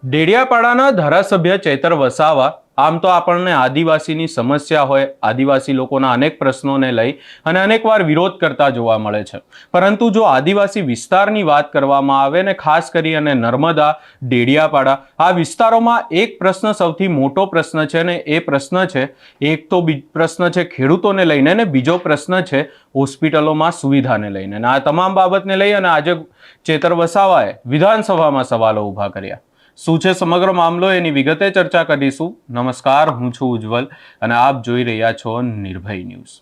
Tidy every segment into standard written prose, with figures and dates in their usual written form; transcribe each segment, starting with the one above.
ડેડિયાપાડાના ધારાસભ્ય ચૈતર વસાવા આમ તો આપણને આદિવાસીની સમસ્યા હોય, આદિવાસી લોકોના અનેક પ્રશ્નોને લઈ અને અનેકવાર વિરોધ કરતા જોવા મળે છે. પરંતુ જો આદિવાસી વિસ્તારની વાત કરવામાં આવે ને ખાસ કરી અને નર્મદા, ડેડિયાપાડા આ વિસ્તારોમાં એક પ્રશ્ન સૌથી મોટો પ્રશ્ન છે ને એ પ્રશ્ન છે, એક તો પ્રશ્ન છે ખેડૂતોને લઈને ને બીજો પ્રશ્ન છે હોસ્પિટલોમાં સુવિધાને લઈને. અને આ તમામ બાબતને લઈ અને આજે ચૈતર વસાવાએ વિધાનસભામાં સવાલો ઊભા કર્યા. શું છે સમગ્ર મામલો એની વિગતે ચર્ચા કરીશું. નમસ્કાર, હું છું ઉજ્જવલ અને આપ જોઈ રહ્યા છો નિર્ભય ન્યૂઝ.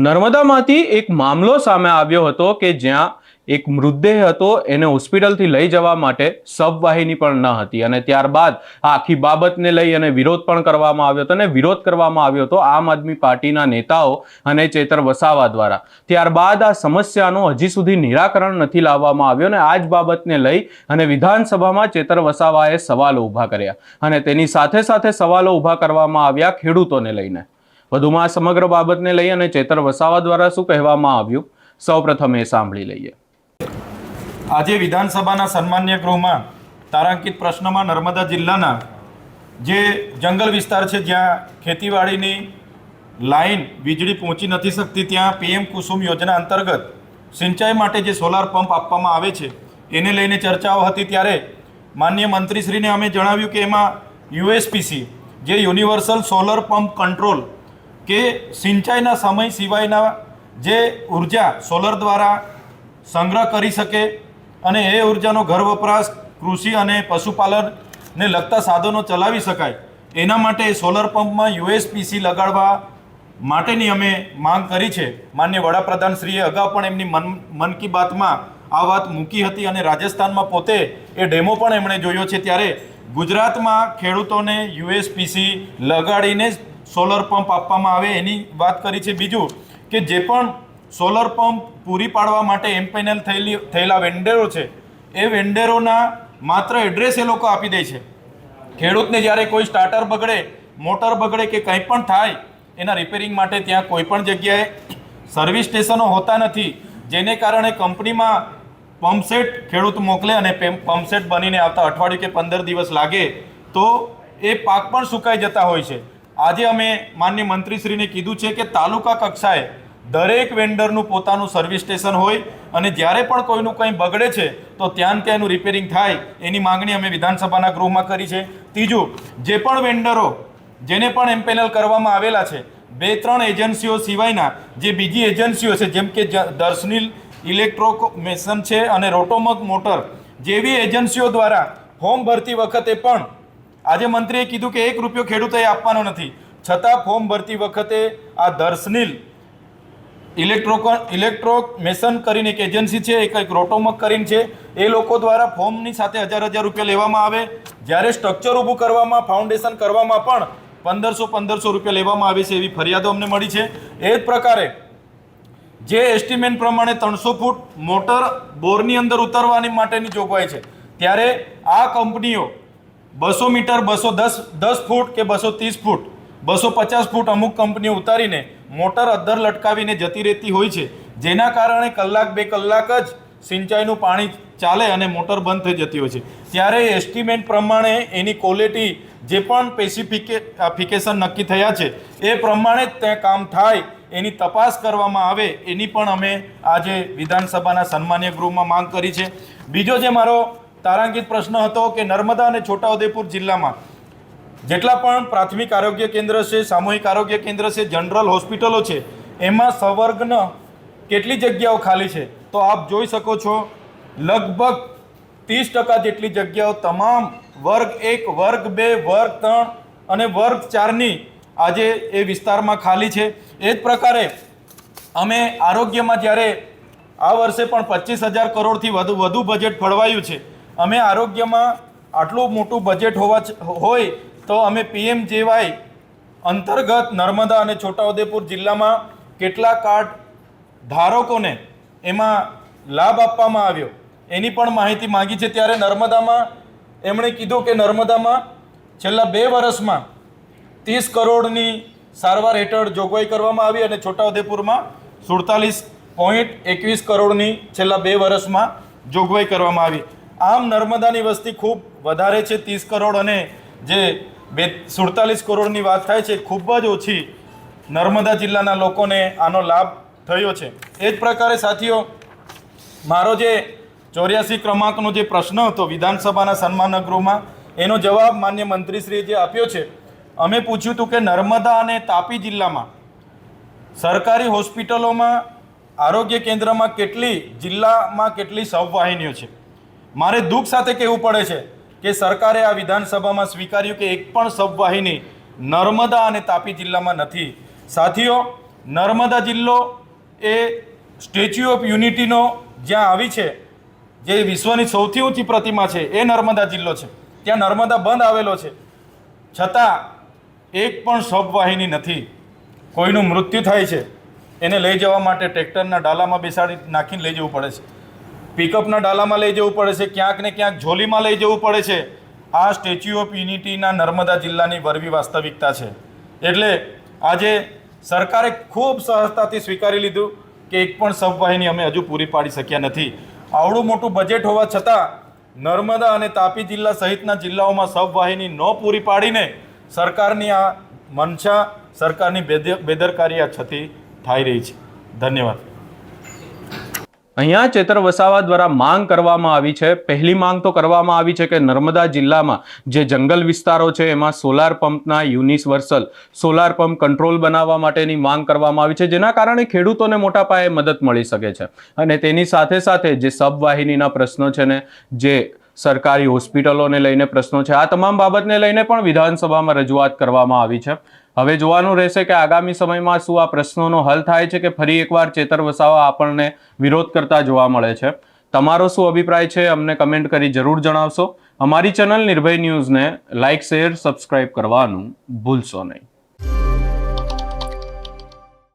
નર્મદામાંથી એક મામલો સામે આવ્યો હતો કે જ્યાં એક મૃતદેહ હતો, એને હોસ્પિટલથી લઈ જવા માટે સબવાહિની પણ ન હતી અને ત્યારબાદ આ આખી બાબતને લઈ અને વિરોધ પણ કરવામાં આવ્યો હતો અને વિરોધ કરવામાં આવ્યો હતો આમ આદમી પાર્ટીના નેતાઓ અને ચૈતર વસાવા દ્વારા. ત્યારબાદ આ સમસ્યાનું હજી સુધી નિરાકરણ નથી લાવવામાં આવ્યું અને આ જ બાબતને લઈ અને વિધાનસભામાં ચૈતર વસાવાએ સવાલો ઊભા કર્યા અને તેની સાથે સાથે સવાલો ઊભા કરવામાં આવ્યા ખેડૂતોને લઈને. વધુમાં સમગ્ર બાબતને લઈ અને ચૈતર વસાવા દ્વારા શું કહેવામાં આવ્યું, સૌપ્રથમ એ સાંભળી લઈએ. આજે વિધાનસભાના સન્માન્ય ગૃહમાં તારાંકિત પ્રશ્નમાં નર્મદા જિલ્લાના જે જંગલ વિસ્તાર છે જ્યાં ખેતીવાડીની લાઈન વીજળી પહોંચી નથી શકતી ત્યાં પીએમ કુસુમ યોજના અંતર્ગત સિંચાઈ માટે જે સોલાર પંપ આપવામાં આવે છે એને લઈને ચર્ચાઓ હતી. ત્યારે માનનીય મંત્રીશ્રીને અમે જણાવ્યું કે એમાં યુએસપીસી જે યુનિવર્સલ સોલર પંપ કંટ્રોલ કે સિંચાઈના સમય સિવાયના જે ઉર્જા સોલર દ્વારા સંગ્રહ કરી શકે અને એ ઉર્જાનો ઘર વપરાશ, કૃષિ અને પશુપાલનને લગતા સાધનો ચલાવી શકાય એના માટે સોલર પંપમાં યુએસપીસી લગાડવા માટેની અમે માંગ કરી છે. માનનીય વડાપ્રધાનશ્રીએ અગાઉ પણ એમની મન કી બાતમાં આ વાત મૂકી હતી અને રાજસ્થાનમાં પોતે એ ડેમો પણ એમણે જોયો છે. ત્યારે ગુજરાતમાં ખેડૂતોને યુએસપીસી લગાડીને સોલર પંપ આપવામાં આવે એની વાત કરી છે. બીજું કે જે પણ સોલર પંપ પૂરી પાડવા માટે એમ્પેનલ થયેલા વેન્ડરો છે એ વેન્ડરોના માત્ર એડ્રેસ એ લોકો આપી દે છે. ખેડૂતને જ્યારે કોઈ સ્ટાર્ટર બગડે, મોટર બગડે કે કંઈ પણ થાય એના રિપેરિંગ માટે ત્યાં કોઈ પણ જગ્યાએ સર્વિસ સ્ટેશનો હોતા નથી, જેને કારણે કંપનીમાં પંપસેટ ખેડૂત મોકલે અને પંપસેટ બનીને આવતા અઠવાડિયું કે 15 દિવસ લાગે તો એ પાક પણ સુકાઈ જતા હોય છે. આજે અમે માનનીય મંત્રીશ્રીને કીધું છે કે તાલુકા કક્ષાએ દરેક વેન્ડરનું પોતાનું સર્વિસ સ્ટેશન હોય અને જ્યારે પણ કોઈનું કંઈ બગડે છે તો ત્યાં એનું રિપેરિંગ થાય એની માંગણી અમે વિધાનસભાના ગૃહમાં કરી છે. ત્રીજું, જે પણ વેન્ડરો જેને પણ એમ્પેનલ કરવામાં આવેલા છે 2-3 એજન્સીઓ સિવાયના જે બીજી એજન્સીઓ છે જેમ કે દર્શનીલ ઇલેક્ટ્રોમેશન છે અને રોટોમક મોટર જેવી એજન્સીઓ દ્વારા ફોર્મ ભરતી વખતે પણ આજે મંત્રીએ કીધું કે 1 રૂપિયો ખેડૂતોએ આપવાનો નથી, છતાં ફોર્મ ભરતી વખતે આ દર્શનીલ ઇલેક્ટ્રોમેશન કરીને એક એજન્સી છે, એક રોટોમક કરીને છે, એ લોકો દ્વારા ફોર્મની સાથે 1000 રૂપિયા લેવામાં આવે. જ્યારે સ્ટ્રક્ચર ઊભું કરવામાં, ફાઉન્ડેશન કરવામાં પણ 1500 રૂપિયા લેવામાં આવે છે એવી ફરિયાદો અમને મળી છે. એ જ પ્રકારે જે એસ્ટિમેટ પ્રમાણે 300 ફૂટ મોટર બોરની અંદર ઉતારવાની માટેની જોગવાઈ છે, ત્યારે આ કંપનીઓ 200 મીટર, 210 ફૂટ કે 230 ફૂટ, 250 ફૂટ અમુક કંપનીઓ ઉતારીને મોટર અદ્ધર લટકાવીને જતી રહેતી હોય છે, જેના કારણે 1-2 કલાક જ સિંચાઈનું પાણી ચાલે અને મોટર બંધ થઈ જતી હોય છે. ત્યારે એસ્ટિમેટ પ્રમાણે એની ક્વોલિટી જે પણ સ્પેસિફિકેશન નક્કી થયા છે એ પ્રમાણે જ ત્યાં કામ થાય એની તપાસ કરવામાં આવે એની પણ અમે આજે વિધાનસભાના સન્માન્ય ગૃહમાં માંગ કરી છે. બીજો જે મારો તારાંકિત પ્રશ્ન હતો કે નર્મદા અને છોટાઉદેપુર જિલ્લામાં જેટલા પણ પ્રાથમિક આરોગ્ય કેન્દ્ર છે, સામૂહિક આરોગ્ય કેન્દ્ર છે, જનરલ હોસ્પિટલો છે, એમાં સવર્ગના કેટલી જગ્યાઓ ખાલી છે તો આપ જોઈ શકો છો લગભગ 30% જેટલી જગ્યાઓ તમામ વર્ગ 1, વર્ગ 2, વર્ગ 3 અને વર્ગ 4ની આજે એ વિસ્તારમાં ખાલી છે. એ જ પ્રકારે અમે આરોગ્યમાં જ્યારે આ વર્ષે પણ 25,000 કરોડથી વધુ બજેટ ફળવાયું છે, અમે આરોગ્યમાં આટલું મોટું બજેટ હોય તો અમે PMJY અંતર્ગત નર્મદા અને છોટાઉદેપુર જિલ્લામાં કેટલા કાર્ડ ધારકોને એમાં લાભ આપવામાં આવ્યો એની પણ માહિતી માંગી છે. ત્યારે નર્મદામાં એમણે કીધું કે નર્મદામાં છેલ્લા 2 વર્ષમાં 30 કરોડની સારવાર હેઠળ જોગવાઈ કરવામાં આવી અને છોટાઉદેપુરમાં 47.21 કરોડની છેલ્લા 2 વર્ષમાં જોગવાઈ કરવામાં આવી. આમ નર્મદાની વસ્તી ખૂબ વધારે છે, 30 કરોડ, અને જે 47 કરોડની વાત થાય છે, ખૂબ જ ઓછી નર્મદા જિલ્લાના લોકોને આનો લાભ થયો છે. એ જ પ્રકારે સાથીઓ, મારો જે 84 ક્રમાંકનો જે પ્રશ્ન હતો વિધાનસભાના સન્માન ગૃહમાં, એનો જવાબ માન્ય મંત્રીશ્રીએ જે આપ્યો છે, અમે પૂછ્યું હતું કે નર્મદા અને તાપી જિલ્લામાં સરકારી હોસ્પિટલોમાં, આરોગ્ય કેન્દ્રમાં જિલ્લામાં કેટલી સબવાહિનીઓ છે. મારે દુઃખ સાથે કહેવું પડે છે કે સરકારે આ વિધાનસભામાં સ્વીકાર્યું કે એક પણ સબવાહિની નર્મદા અને તાપી જિલ્લામાં નથી. સાથીઓ, નર્મદા જિલ્લો એ સ્ટેચ્યુ ઓફ યુનિટીનો જ્યાં આવી છે, જે વિશ્વની સૌથી ઊંચી પ્રતિમા છે, એ નર્મદા જિલ્લો છે. ત્યાં નર્મદા બંધ આવેલો છે, છતાં એક પણ સબવાહિની નથી. કોઈનું મૃત્યુ થાય છે, એને લઈ જવા માટે ટ્રેક્ટરના ડાલામાં બેસાડી નાખીને લઈ જવું પડે છે, પિકઅપના ડાલામાં લઈ જવું પડે છે, ક્યાંક ને ક્યાંક ઝોલીમાં લઈ જવું પડે છે. આ સ્ટેચ્યુ ઓફ યુનિટીના નર્મદા જિલ્લાની વરવી વાસ્તવિકતા છે. એટલે આજે સરકારે ખૂબ સહજતાથી સ્વીકારી લીધું કે એક પણ સબવાહિની અમે હજુ પૂરી પાડી શક્યા નથી. આવડું મોટું બજેટ હોવા છતાં નર્મદા અને તાપી જિલ્લા સહિતના જિલ્લાઓમાં સબવાહિની ન પૂરી પાડીને સરકારની આ મનસા, સરકારની બેદરકારી આ છતી થઈ રહી છે. ધન્યવાદ. અહીંયા ચેતર વસાવા દ્વારા માંગ કરવામાં આવી છે. પહેલી માંગ તો કરવામાં આવી છે કે નર્મદા જિલ્લામાં જે જંગલ વિસ્તારો છે એમાં સોલાર પંપના યુનિવર્સલ સોલાર પંપ કંટ્રોલ બનાવવા માટેની માંગ કરવામાં આવી છે, જેના કારણે ખેડૂતોને મોટા પાયે મદદ મળી શકે છે. અને તેની સાથે સાથે જે સબવાહિનીના પ્રશ્નો છે ને, જે સરકારી હોસ્પિટલોને લઈને પ્રશ્નો છે, આ તમામ બાબતને લઈને પણ વિધાનસભામાં રજૂઆત કરવામાં આવી છે. હવે જોવાનું રહેશે કે આગામી સમયમાં શું આ પ્રશ્નોનો હલ થાય છે કે ફરી એકવાર ચેતર વસાવા આપણને વિરોધ કરતા જોવા મળે છે. તમારો શું અભિપ્રાય છે અમને કમેન્ટ કરી જરૂર જણાવશો. અમારી ચેનલ નિર્ભય ન્યૂઝને લાઇક, શેર, સબસ્ક્રાઇબ કરવાનું ભૂલશો નહીં.